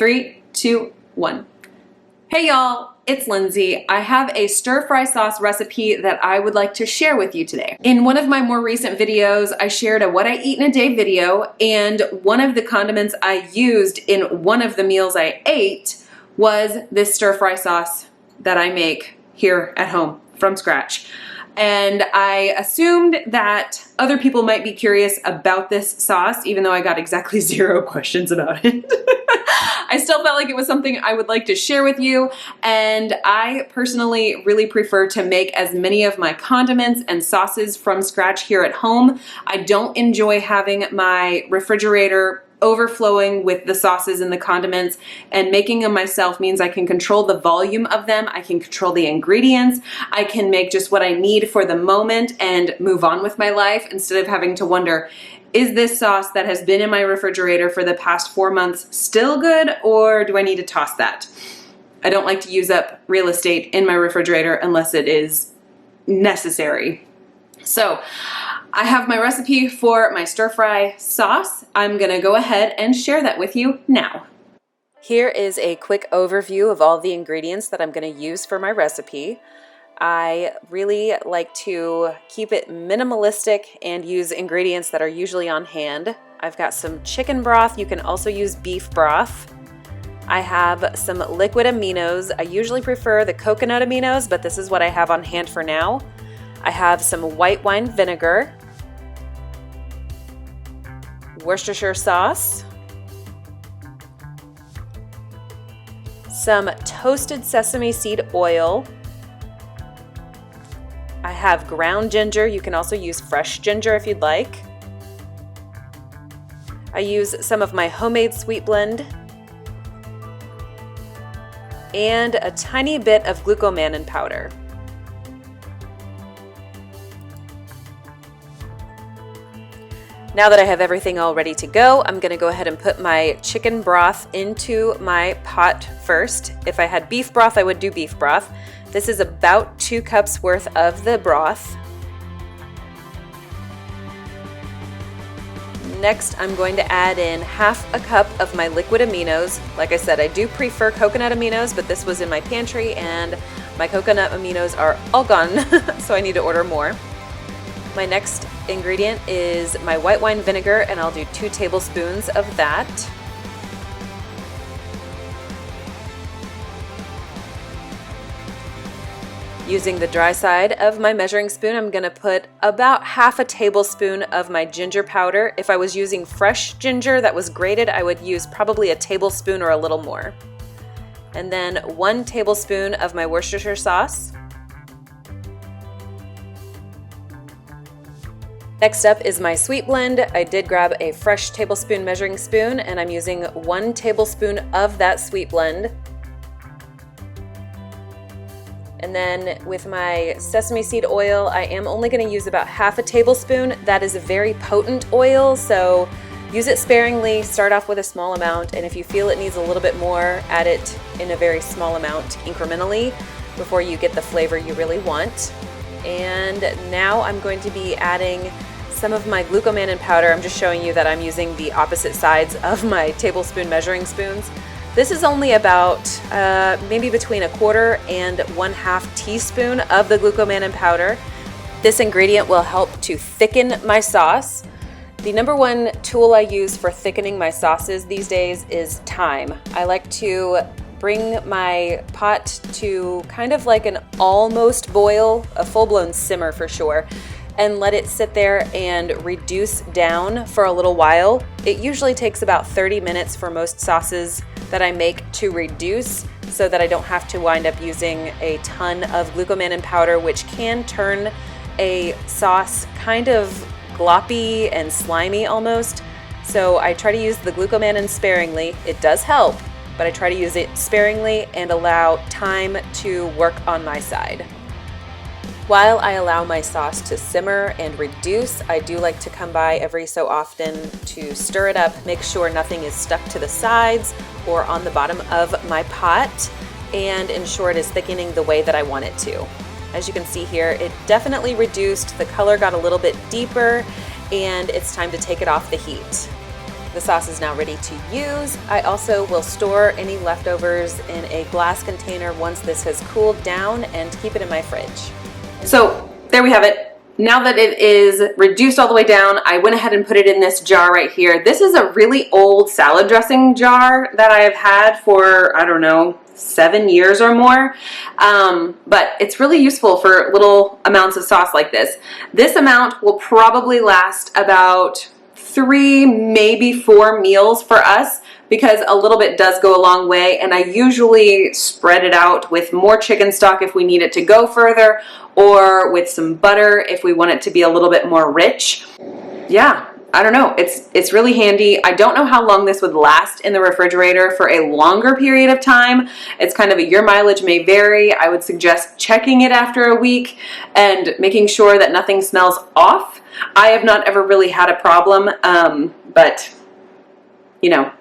3, 2, 1. Hey y'all, it's Lindsay. I have a stir-fry sauce recipe that I would like to share with you today. In one of my more recent videos, I shared a what I eat in a day video, and one of the condiments I used in one of the meals I ate was this stir-fry sauce that I make here at home from scratch. And I assumed that other people might be curious about this sauce, even though I got exactly 0 questions about it. I still felt like it was something I would like to share with you, and I personally really prefer to make as many of my condiments and sauces from scratch here at home. I don't enjoy having my refrigerator overflowing with the sauces and the condiments, and making them myself means I can control the volume of them, I can control the ingredients, I can make just what I need for the moment and move on with my life instead of having to wonder, is this sauce that has been in my refrigerator for the past 4 months still good, or do I need to toss that? I don't like to use up real estate in my refrigerator unless it is necessary. So I have my recipe for my stir-fry sauce. I'm gonna go ahead and share that with you now. Here is a quick overview of all the ingredients that I'm gonna use for my recipe. I really like to keep it minimalistic and use ingredients that are usually on hand. I've got some chicken broth. You can also use beef broth. I have some liquid aminos. I usually prefer the coconut aminos, but this is what I have on hand for now. I have some white wine vinegar, Worcestershire sauce, some toasted sesame seed oil. I have ground ginger. You can also use fresh ginger if you'd like. I use some of my homemade sweet blend and a tiny bit of Glucomannan powder. Now that I have everything all ready to go, I'm gonna go ahead and put my chicken broth into my pot first. If I had beef broth, I would do beef broth. This is about 2 cups worth of the broth. Next, I'm going to add in 1/2 cup of my liquid aminos. Like I said, I do prefer coconut aminos, but this was in my pantry and my coconut aminos are all gone, so I need to order more. My next ingredient is my white wine vinegar, and I'll do 2 tablespoons of that. Using the dry side of my measuring spoon, I'm going to put about 1/2 tablespoon of my ginger powder. If I was using fresh ginger that was grated, I would use probably a tablespoon or a little more. And then 1 tablespoon of my Worcestershire sauce. Next up is my sweet blend. I did grab a fresh tablespoon measuring spoon, and I'm using 1 tablespoon of that sweet blend. And then with my sesame seed oil, I am only going to use about 1/2 tablespoon. That is a very potent oil, so use it sparingly. Start off with a small amount, and if you feel it needs a little bit more, add it in a very small amount incrementally before you get the flavor you really want. And now I'm going to be adding some of my Glucomannan powder. I'm just showing you that I'm using the opposite sides of my tablespoon measuring spoons. This is only about maybe between 1/4 and 1/2 teaspoon of the Glucomannan powder. This ingredient will help to thicken my sauce. The number one tool I use for thickening my sauces these days is time. I like to bring my pot to kind of like an almost boil, a full-blown simmer for sure, and let it sit there and reduce down for a little while. It usually takes about 30 minutes for most sauces that I make to reduce, so that I don't have to wind up using a ton of Glucomannan powder, which can turn a sauce kind of gloppy and slimy almost. So I try to use the Glucomannan sparingly. It does help, but I try to use it sparingly and allow time to work on my side. While I allow my sauce to simmer and reduce, I do like to come by every so often to stir it up, make sure nothing is stuck to the sides or on the bottom of my pot, and ensure it is thickening the way that I want it to. As you can see here, it definitely reduced, the color got a little bit deeper, and it's time to take it off the heat. The sauce is now ready to use. I also will store any leftovers in a glass container once this has cooled down and keep it in my fridge. So there we have it. Now that it is reduced all the way down, I went ahead and put it in this jar right here. This is a really old salad dressing jar that I have had for, I don't know, 7 years or more, but it's really useful for little amounts of sauce like this. This amount will probably last about 3, maybe 4 meals for us, because a little bit does go a long way, and I usually spread it out with more chicken stock if we need it to go further, or with some butter if we want it to be a little bit more rich. Yeah, I don't know, it's really handy. I don't know how long this would last in the refrigerator for a longer period of time. It's kind of your mileage may vary. I would suggest checking it after a week and making sure that nothing smells off. I have not ever really had a problem, but you know,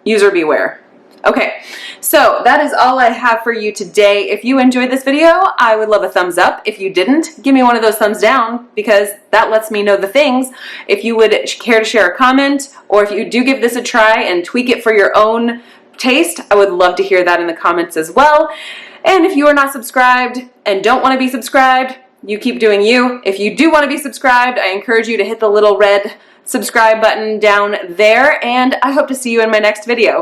user beware. Okay, so that is all I have for you today. If you enjoyed this video, I would love a thumbs up. If you didn't, give me one of those thumbs down, because that lets me know the things. If you would care to share a comment, or if you do give this a try and tweak it for your own taste, I would love to hear that in the comments as well. And if you are not subscribed and don't want to be subscribed, you keep doing you. If you do want to be subscribed, I encourage you to hit the little red subscribe button down there, and I hope to see you in my next video.